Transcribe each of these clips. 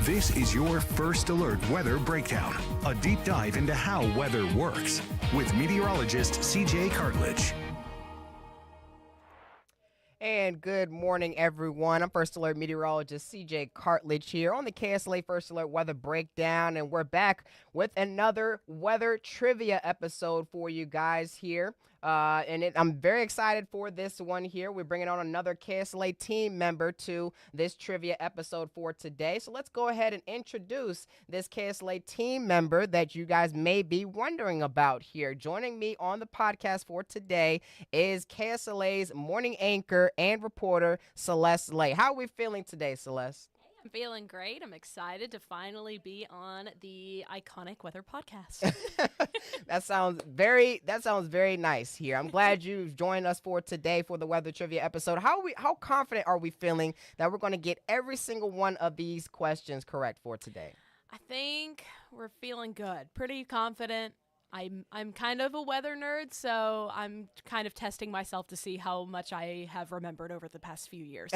This is your First Alert Weather Breakdown, a deep dive into how weather works with meteorologist CJ Cartledge. And good morning, everyone. I'm First Alert meteorologist CJ Cartledge here on the KSLA First Alert Weather Breakdown, and we're back with another weather trivia episode for you guys here. I'm very excited for this one here. We're bringing on another KSLA team member to this trivia episode for today. So let's go ahead and introduce this KSLA team member that you guys may be wondering about here. Joining me on the podcast for today is KSLA's morning anchor and reporter, Celeste Lay. How are we feeling today, Celeste? I'm feeling great. I'm excited to finally be on the iconic weather podcast. That sounds very nice here. I'm glad you've joined us for today for the weather trivia episode. How confident are we feeling that we're going to get every single one of these questions correct for today? I think we're feeling good. Pretty confident. I'm kind of a weather nerd, so I'm kind of testing myself to see how much I have remembered over the past few years.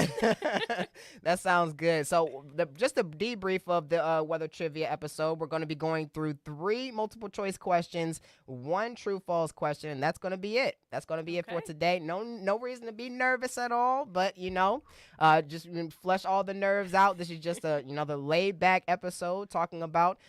That sounds good. So just a debrief of the weather trivia episode, we're going to be going through 3 multiple choice questions, 1 true-false question, and that's going to be it. That's going to be it for today. No reason to be nervous at all, but, just flush all the nerves out. This is just the laid-back episode talking about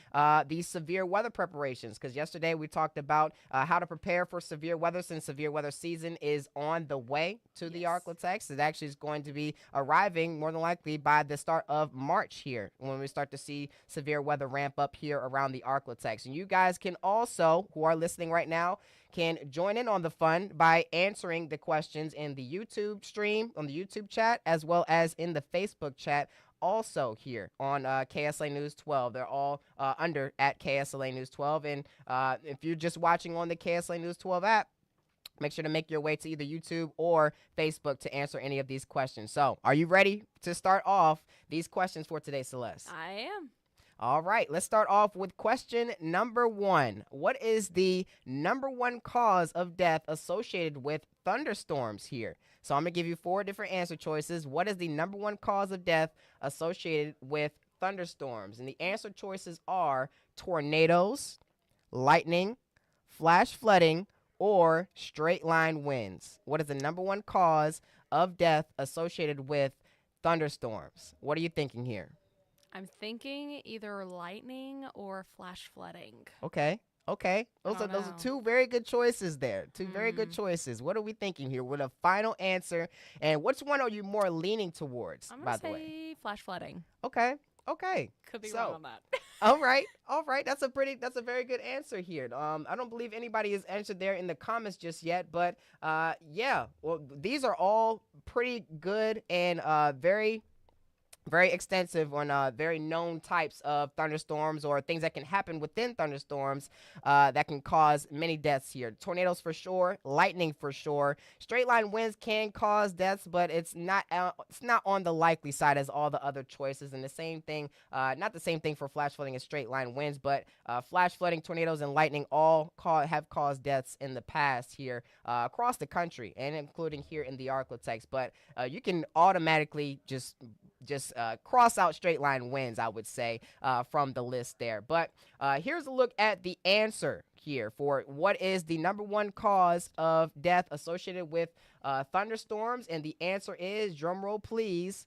these severe weather preparations, because yesterday we talked about how to prepare for severe weather since severe weather season is on the way to the Arklatex. It actually is going to be arriving more than likely by the start of March here when we start to see severe weather ramp up here around the Arklatex. And you guys can also, who are listening right now, can join in on the fun by answering the questions in the YouTube stream, on the YouTube chat, as well as in the Facebook chat. Also here on KSLA News 12. They're all under at KSLA News 12. And if you're just watching on the KSLA News 12 app, make sure to make your way to either YouTube or Facebook to answer any of these questions. So are you ready to start off these questions for today, Celeste? I am. All right, let's start off with question number 1. What is the number 1 cause of death associated with thunderstorms here? So I'm going to give you 4 different answer choices. What is the number 1 cause of death associated with thunderstorms? And the answer choices are tornadoes, lightning, flash flooding, or straight line winds. What is the number 1 cause of death associated with thunderstorms? What are you thinking here? I'm thinking either lightning or flash flooding. Okay. Those are 2 very good choices there. 2 very good choices. What are we thinking here with a final answer? And which one are you more leaning towards, by the way? I'm going to say flash flooding. Okay. Could be wrong on that. All right. That's a very good answer here. I don't believe anybody has answered there in the comments just yet, but well, these are all pretty good and very extensive on very known types of thunderstorms or things that can happen within thunderstorms that can cause many deaths here. Tornadoes for sure, lightning for sure. Straight line winds can cause deaths, but it's not on the likely side as all the other choices. And the same thing, not the same thing for flash flooding and straight line winds, but flash flooding, tornadoes, and lightning all have caused deaths in the past here across the country and including here in the Arklatex. But you can automatically just cross out straight line winds, I would say, from the list there. But here's a look at the answer here for what is the number 1 cause of death associated with thunderstorms. And the answer is, drumroll please,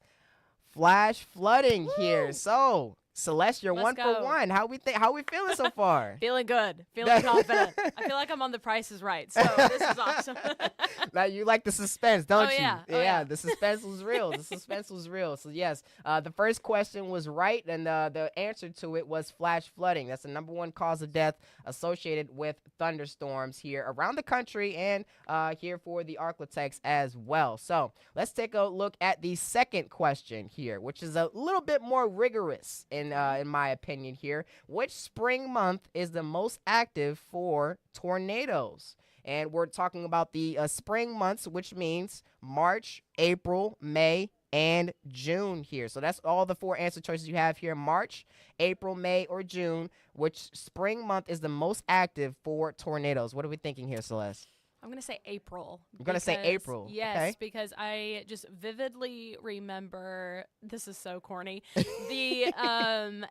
flash flooding here. So Celeste, you're Let's 1 go. for 1. How we feeling so far? Feeling good. Feeling confident. I feel like I'm on The Price is Right, so this is awesome. Now you like the suspense, don't you? Yeah. Yeah, the suspense was real. So yes, the first question was right, and the answer to it was flash flooding. That's the number 1 cause of death associated with thunderstorms here around the country and here for the Arklatex as well. So let's take a look at the second question here, which is a little bit more rigorous in my opinion here. Which spring month is the most active for tornadoes? And we're talking about the spring months, which means March, April, May, and June here. So that's all the 4 answer choices you have here: March, April, May, or June. Which spring month is the most active for tornadoes? What are we thinking here, Celeste? I'm going to say April. You're going to say April. Yes, okay. because I just vividly remember, this is so corny, the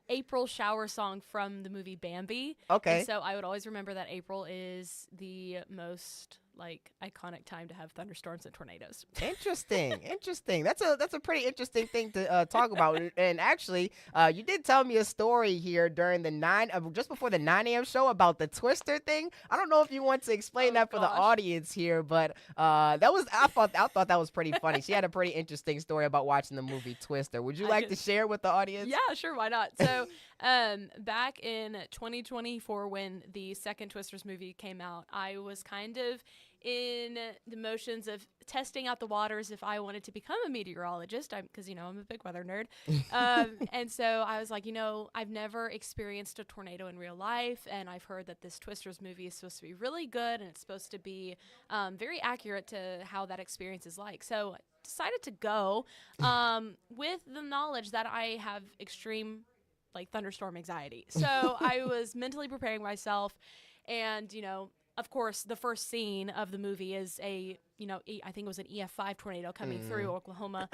April shower song from the movie Bambi. Okay. And so I would always remember that April is the most iconic time to have thunderstorms and tornadoes. Interesting. That's a pretty interesting thing to talk about. And actually, you did tell me a story here during the just before the 9 a.m. show about the Twister thing. I don't know if you want to explain that for the audience here, but I thought that was pretty funny. She had a pretty interesting story about watching the movie Twister. Would you like to share with the audience? Yeah, sure. Why not? So, back in 2024, when the second Twisters movie came out, I was kind of in the motions of testing out the waters if I wanted to become a meteorologist, because I'm a big weather nerd. And so I was like, I've never experienced a tornado in real life, and I've heard that this Twisters movie is supposed to be really good, and it's supposed to be very accurate to how that experience is like. So I decided to go with the knowledge that I have extreme thunderstorm anxiety. So I was mentally preparing myself, and of course, the first scene of the movie is I think it was an EF5 tornado coming through Oklahoma.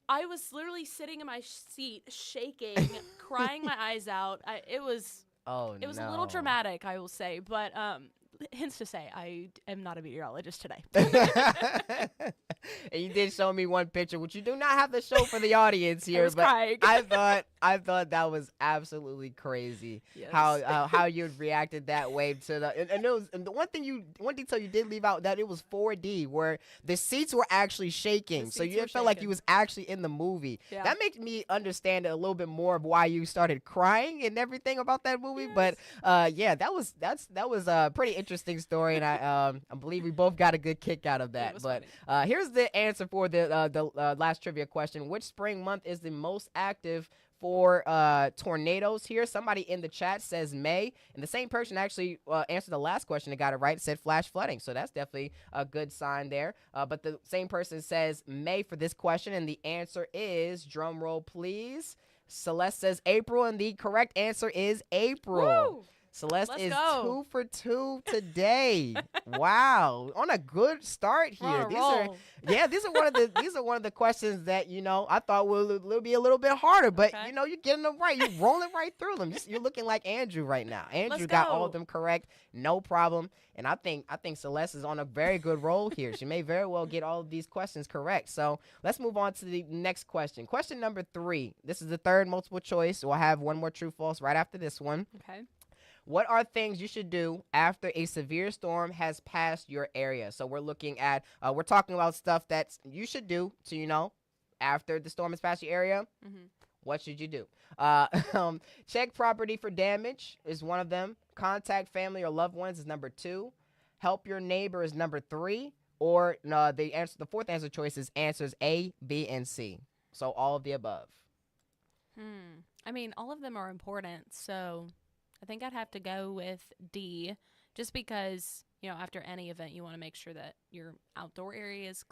I was literally sitting in my seat, shaking, crying my eyes out. It was a little dramatic, I will say, but hence to say, I am not a meteorologist today. And you did show me one picture, which you do not have to show for the audience here, but crying. I thought that was absolutely crazy. Yes. How you reacted that way to and the one detail you did leave out, that it was 4D, where the seats were actually shaking, so you felt like you was actually in the movie. Yeah. That makes me understand a little bit more of why you started crying and everything about that movie. Yes. But yeah, that was a pretty interesting story, and I believe we both got a good kick out of that. But here's the answer for the last trivia question. Which spring month is the most active for tornadoes here? Somebody in the chat says May, and the same person actually answered the last question and got it right, said flash flooding. So that's definitely a good sign there. But the same person says May for this question, and the answer is, drum roll please, Celeste says April, and the correct answer is April. Woo! Celeste Let's is go. 2 for 2 today. Wow, on a good start here. These are one of the questions that I thought will be a little bit harder, but you're getting them right. You're rolling right through them. You're looking like Andrew right now. Andrew got all of them correct, no problem. And I think Celeste is on a very good roll here. She may very well get all of these questions correct. So let's move on to the next question. Question number 3. This is the third multiple choice. We'll have one more true false right after this one. Okay. What are things you should do after a severe storm has passed your area? So we're looking at, we're talking about stuff that you should do to, after the storm has passed your area. Mm-hmm. What should you do? Check property for damage is one of them. Contact family or loved ones is number 2. Help your neighbor is number 3. Or the fourth answer choice is answers A, B, and C. So all of the above. I mean, all of them are important, so I think I'd have to go with D, just because, after any event, you want to make sure that your outdoor area is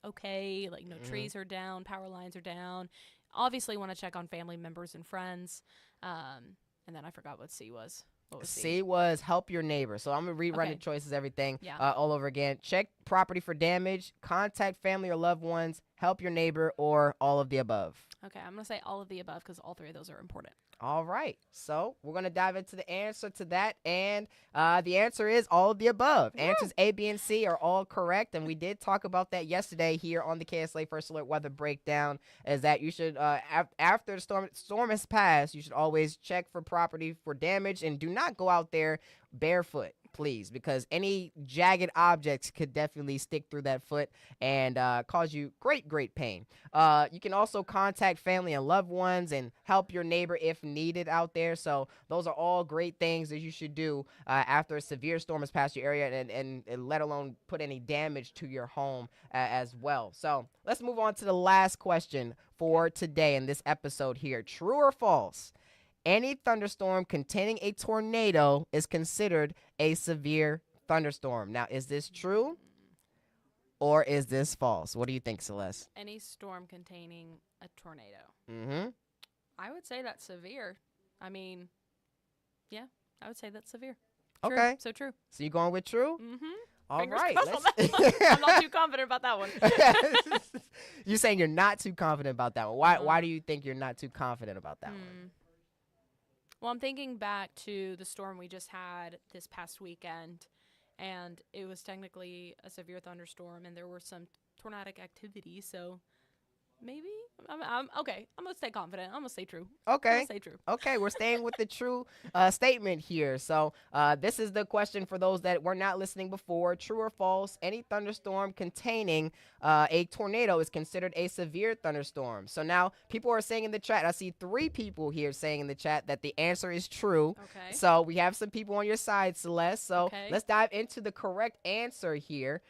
okay, no trees are down, power lines are down. Obviously, want to check on family members and friends. And then I forgot what C was. What was C? C was help your neighbor. So I'm going to rerun the choices, everything all over again. Check property for damage, contact family or loved ones, help your neighbor, or all of the above. Okay, I'm going to say all of the above because all 3 of those are important. All right, so we're going to dive into the answer to that, and the answer is all of the above. Woo! Answers A, B, and C are all correct, and we did talk about that yesterday here on the KSLA First Alert Weather Breakdown, is that you should, after the storm has passed, you should always check for property for damage, and do not go out there barefoot, please, because any jagged objects could definitely stick through that foot and cause you great pain. You can also contact family and loved ones and help your neighbor if needed out there. So those are all great things that you should do after a severe storm has passed your area, and let alone put any damage to your home as well. So let's move on to the last question for today in this episode here. True or false? Any thunderstorm containing a tornado is considered a severe thunderstorm. Now, is this true or is this false? What do you think, Celeste? Any storm containing a tornado. Mm-hmm. I would say that's severe. I mean, yeah, I would say that's severe. True. Okay. So true. So you going with true? Mm-hmm. All Fingers right. crossed on that one. I'm not too confident about that one. You're saying you're not too confident about that one. Why do you think you're not too confident about that one? Well, I'm thinking back to the storm we just had this past weekend, and it was technically a severe thunderstorm, and there were some tornadic activity. So maybe I'm okay. I'm gonna stay confident. I'm gonna stay true. I'm Okay. gonna stay true. Okay, we're staying with the true statement here. So this is the question for those that were not listening before. True or false, any thunderstorm containing a tornado is considered a severe thunderstorm. So now people are saying in the chat, I see 3 people here saying in the chat that the answer is true. Okay. So we have some people on your side, Celeste. So Okay. let's dive into the correct answer here.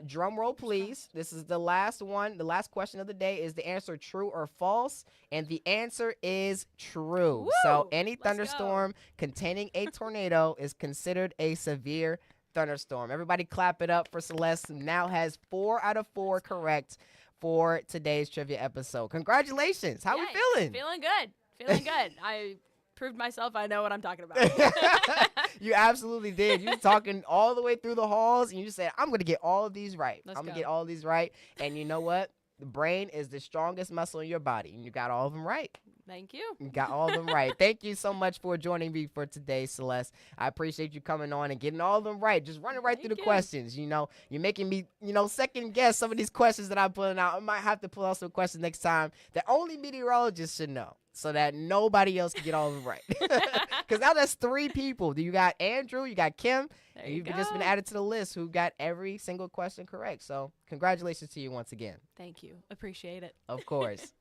Drum roll, please. This is the last one. The last question of the day is the answer true or false? And the answer is true. Woo! So any Let's thunderstorm containing a tornado is considered a severe thunderstorm. Everybody clap it up for Celeste, who now has 4 out of 4 correct for today's trivia episode. Congratulations. How Yay. we feeling? Feeling good. Feeling good. I proved myself I know what I'm talking about. You absolutely did. You were talking all the way through the halls, and you said, I'm going to get all of these right. Let's I'm going go. to get all of these right. And you know what? The brain is the strongest muscle in your body, and you got all of them right. Thank you. You got all of them right. Thank you so much for joining me for today, Celeste. I appreciate you coming on and getting all of them right. Just running right through the Thank you. questions. You know, you're making me, second guess some of these questions that I'm pulling out. I might have to pull out some questions next time that only meteorologists should know, so that nobody else can get all of them right. Because now that's 3 people. You got Andrew, you got Kim, There and you you've just been go. added to the list who got every single question correct. So congratulations to you once again. Thank you. Appreciate it. Of course.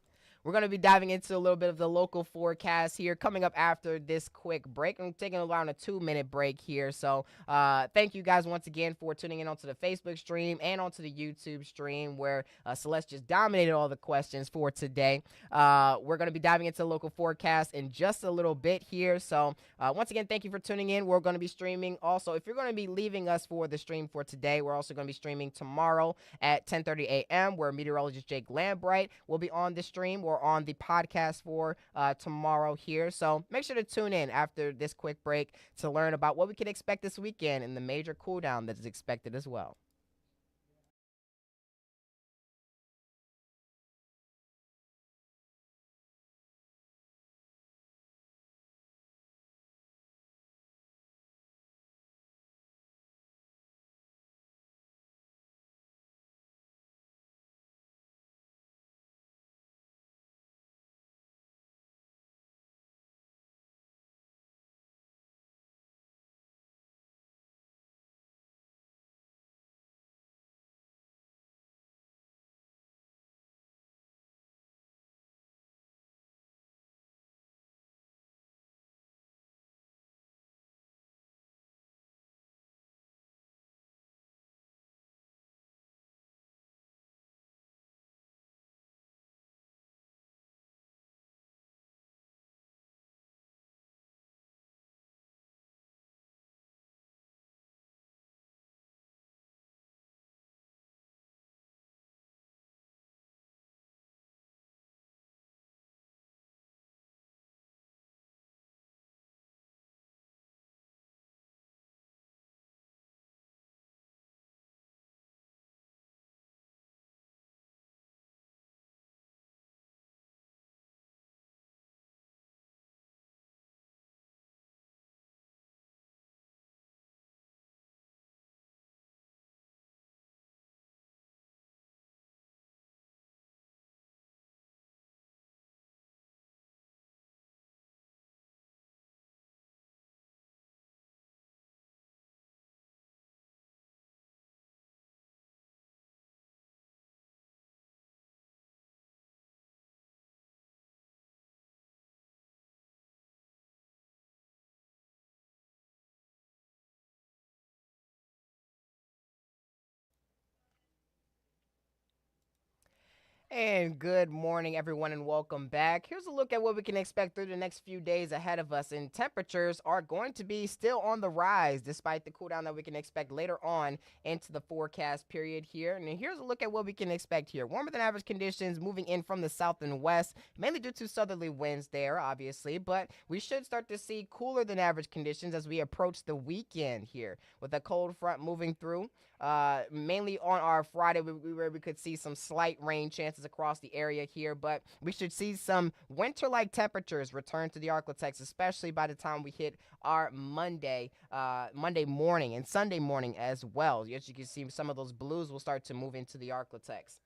We're going to be diving into a little bit of the local forecast here coming up after this quick break. I'm taking around a 2-minute break here. So thank you guys once again for tuning in onto the Facebook stream and onto the YouTube stream where Celeste just dominated all the questions for today. We're going to be diving into the local forecast in just a little bit here. So once again, thank you for tuning in. We're going to be streaming also. If you're going to be leaving us for the stream for today, we're also going to be streaming tomorrow at 10:30 a.m. where meteorologist Jake Lambright will be on the stream. We're on the podcast for tomorrow here. So make sure to tune in after this quick break to learn about what we can expect this weekend and the major cool down that is expected as well. And good morning, everyone, and welcome back. Here's a look at what we can expect through the next few days ahead of us. And temperatures are going to be still on the rise despite the cool down that we can expect later on into the forecast period here. And here's a look at what we can expect here. Warmer than average conditions moving in from the south and west, mainly due to southerly winds there, obviously. But we should start to see cooler than average conditions as we approach the weekend here with a cold front moving through. Mainly on our Friday, where we could see some slight rain chances across the area here, but we should see some winter-like temperatures return to the Arklatex, especially by the time we hit our Monday morning and Sunday morning as well. As you can see, some of those blues will start to move into the Arklatex.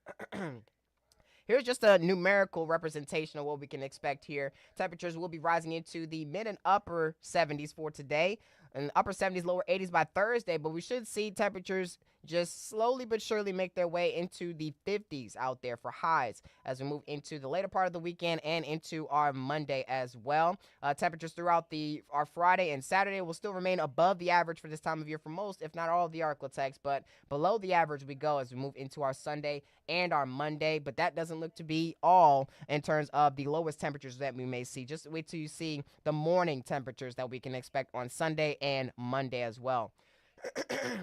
Here's just a numerical representation of what we can expect here. Temperatures will be rising into the mid and upper 70s for today, and upper 70s, lower 80s by Thursday, but we should see temperatures just slowly but surely make their way into the 50s out there for highs as we move into the later part of the weekend and into our Monday as well. Temperatures throughout our Friday and Saturday will still remain above the average for this time of year for most, if not all of the Arklatex, but below the average we go as we move into our Sunday and our Monday. But that doesn't look to be all in terms of the lowest temperatures that we may see. Just wait till you see the morning temperatures that we can expect on Sunday and Monday as well.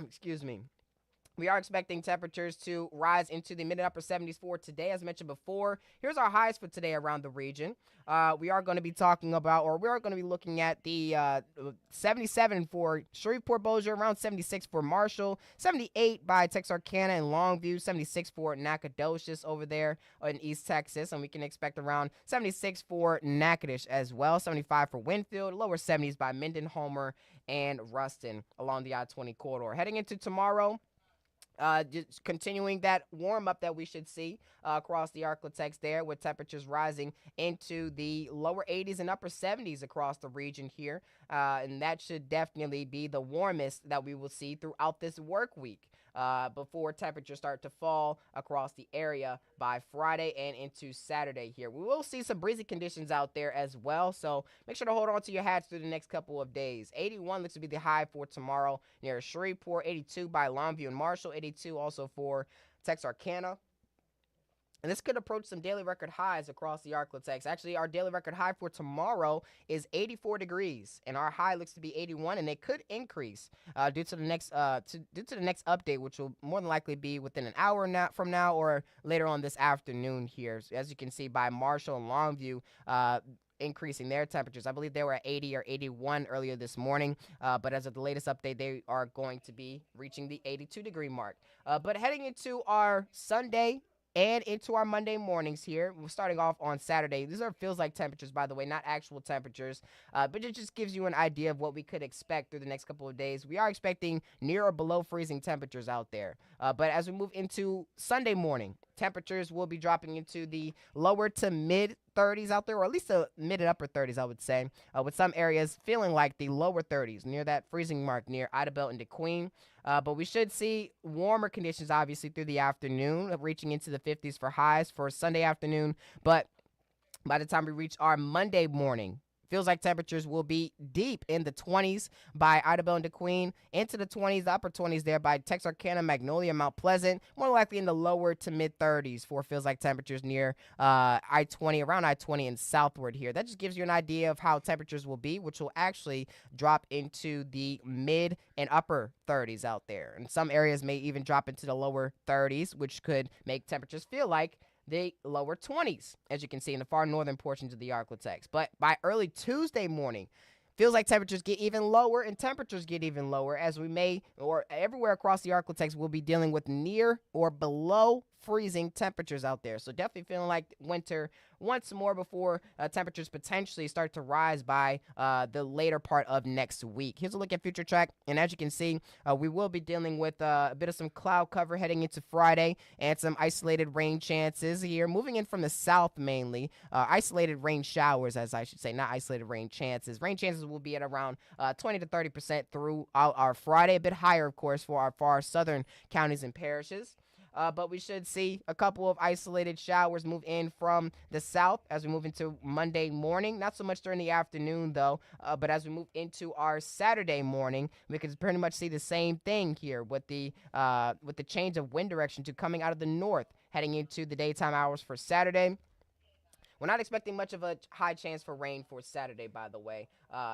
Excuse me. We are expecting temperatures to rise into the mid and upper 70s for today, as mentioned before. Here's our highs for today around the region. We are going to be talking about, or we are going to be looking at the 77 for Shreveport Bossier, around 76 for Marshall, 78 by Texarkana and Longview, 76 for Nacogdoches over there in East Texas, and we can expect around 76 for Natchitoches as well, 75 for Winfield, lower 70s by Minden, Homer, and Ruston along the I-20 corridor. Heading into tomorrow, just continuing that warm up that we should see across the Arklatex there, with temperatures rising into the lower 80s and upper 70s across the region here. And that should definitely be the warmest that we will see throughout this work week. Before temperatures start to fall across the area by Friday and into Saturday here. We will see some breezy conditions out there as well, so make sure to hold on to your hats through the next couple of days. 81 looks to be the high for tomorrow near Shreveport, 82 by Longview and Marshall, 82 also for Texarkana. And this could approach some daily record highs across the Arklatex. Actually, our daily record high for tomorrow is 84 degrees, and our high looks to be 81, and it could increase due to the next update, which will more than likely be within an hour from now or later on this afternoon here. So as you can see by Marshall and Longview, increasing their temperatures. I believe they were at 80 or 81 earlier this morning, but as of the latest update, they are going to be reaching the 82-degree mark. But heading into our Sunday and into our Monday mornings here, we're starting off on Saturday. These are feels-like temperatures, by the way, not actual temperatures, but it just gives you an idea of what we could expect through the next couple of days. We are expecting near or below freezing temperatures out there, but as we move into Sunday morning, temperatures will be dropping into the lower to mid 30s out there, or at least the mid and upper 30s, I would say, with some areas feeling like the lower 30s, near that freezing mark near Idabel and DeQueen. But we should see warmer conditions, obviously, through the afternoon, reaching into the 50s for highs for Sunday afternoon. But by the time we reach our Monday morning, feels like temperatures will be deep in the 20s by Idabel and DeQueen, into the 20s, the upper 20s there by Texarkana, Magnolia, Mount Pleasant, more likely in the lower to mid 30s for feels like temperatures near I-20, around I-20 and southward here. That just gives you an idea of how temperatures will be, which will actually drop into the mid and upper 30s out there. And some areas may even drop into the lower 30s, which could make temperatures feel like the lower 20s, as you can see in the far northern portions of the Arklatex. But by early Tuesday morning, feels like temperatures get even lower and temperatures get even lower, as we may, or everywhere across the Arklatex, will be dealing with near or below freezing temperatures out there. So definitely feeling like winter once more before temperatures potentially start to rise by the later part of next week. Here's a look at future track, and as you can see, we will be dealing with a bit of some cloud cover heading into Friday and some isolated rain chances here, moving in from the south mainly. Isolated rain showers, as I should say, not isolated rain chances. Rain chances will be at around 20 to 30% throughout our Friday, a bit higher, of course, for our far southern counties and parishes. But we should see a couple of isolated showers move in from the south as we move into Monday morning. Not so much during the afternoon, though, but as we move into our Saturday morning, we can pretty much see the same thing here with the change of wind direction to coming out of the north, heading into the daytime hours for Saturday. We're not expecting much of a high chance for rain for Saturday, by the way.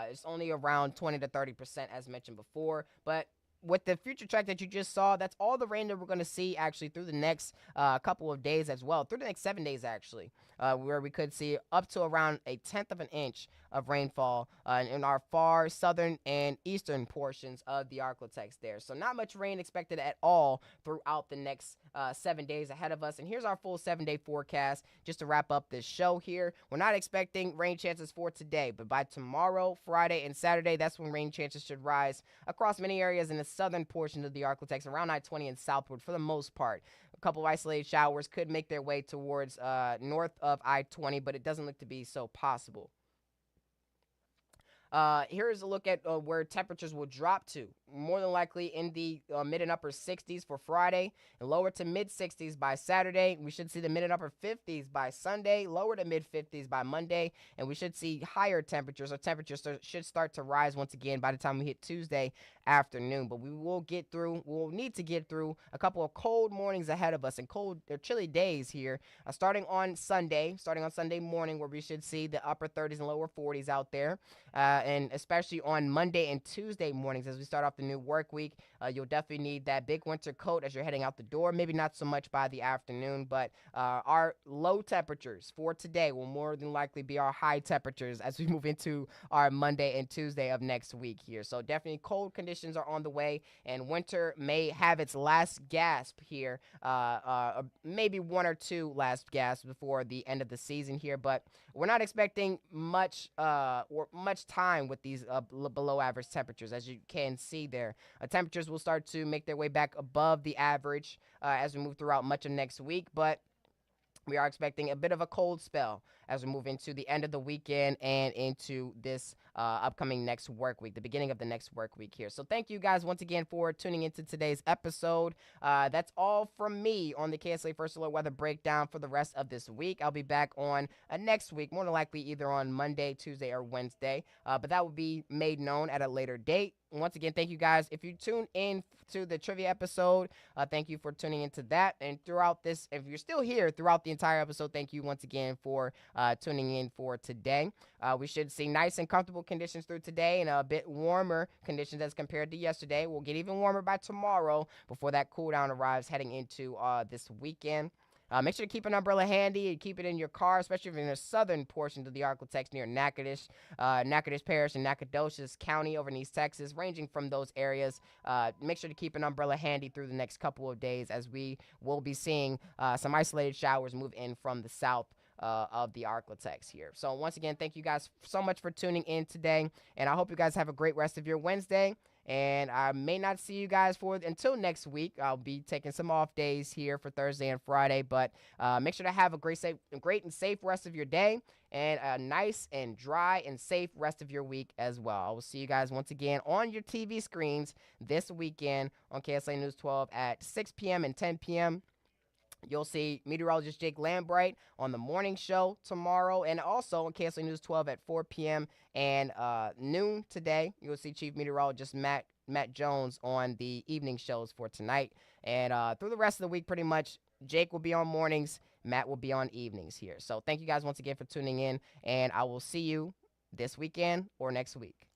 It's only around 20 to 30%, as mentioned before. But with the future track that you just saw, that's all the rain that we're going to see actually through the next couple of days as well, through the next 7 days actually, where we could see up to around a tenth of an inch of rainfall in our far southern and eastern portions of the Arklatex there. So not much rain expected at all throughout the next 7 days ahead of us. And here's our full 7-day forecast just to wrap up this show here. We're not expecting rain chances for today, but by tomorrow, Friday, and Saturday, that's when rain chances should rise across many areas in the southern portion of the Arklatex, around I-20 and southward for the most part. A couple of isolated showers could make their way towards north of I-20, but it doesn't look to be so possible. Here's a look at where temperatures will drop to. More than likely in the mid and upper 60s for Friday, and lower to mid 60s by Saturday. We should see the mid and upper 50s by Sunday, lower to mid 50s by Monday, and we should see higher temperatures, or temperatures should start to rise once again by the time we hit Tuesday afternoon. But we'll need to get through a couple of cold mornings ahead of us and cold or chilly days here, starting on Sunday morning, where we should see the upper 30s and lower 40s out there, and especially on Monday and Tuesday mornings as we start off the new work week. You'll definitely need that big winter coat as you're heading out the door. Maybe not so much by the afternoon, but our low temperatures for today will more than likely be our high temperatures as we move into our Monday and Tuesday of next week here. So definitely cold conditions are on the way, and winter may have its last gasp here, maybe one or two last gasps before the end of the season here, but we're not expecting much time with these below average temperatures. As you can see there, temperatures will start to make their way back above the average as we move throughout much of next week, but we are expecting a bit of a cold spell as we move into the end of the weekend and into this upcoming next work week, the beginning of the next work week here. So thank you guys once again for tuning into today's episode. That's all from me on the KSLA First Alert Weather Breakdown for the rest of this week. I'll be back on next week, more than likely either on Monday, Tuesday, or Wednesday, but that will be made known at a later date. Once again, thank you guys. If you tune in to the trivia episode, thank you for tuning into that. And throughout this, if you're still here throughout the entire episode, thank you once again for tuning in for today. We should see nice and comfortable conditions through today and a bit warmer conditions as compared to yesterday. We'll get even warmer by tomorrow before that cool down arrives heading into this weekend. Make sure to keep an umbrella handy and keep it in your car, especially if you're in the southern portions of the Arklatex near Natchitoches Parish and Nacogdoches County over in East Texas, ranging from those areas. Make sure to keep an umbrella handy through the next couple of days as we will be seeing some isolated showers move in from the south of the Arklatex here. So once again, thank you guys so much for tuning in today, and I hope you guys have a great rest of your Wednesday. And I may not see you guys until next week. I'll be taking some off days here for Thursday and Friday, but make sure to have a great and safe rest of your day, and a nice and dry and safe rest of your week as well. I will see you guys once again on your TV screens this weekend on KSLA News 12 at 6 p.m. and 10 p.m. You'll see meteorologist Jake Lambright on the morning show tomorrow, and also on KSLA News 12 at 4 p.m. and noon today. You'll see Chief Meteorologist Matt Jones on the evening shows for tonight. And through the rest of the week, pretty much, Jake will be on mornings, Matt will be on evenings here. So thank you guys once again for tuning in, and I will see you this weekend or next week.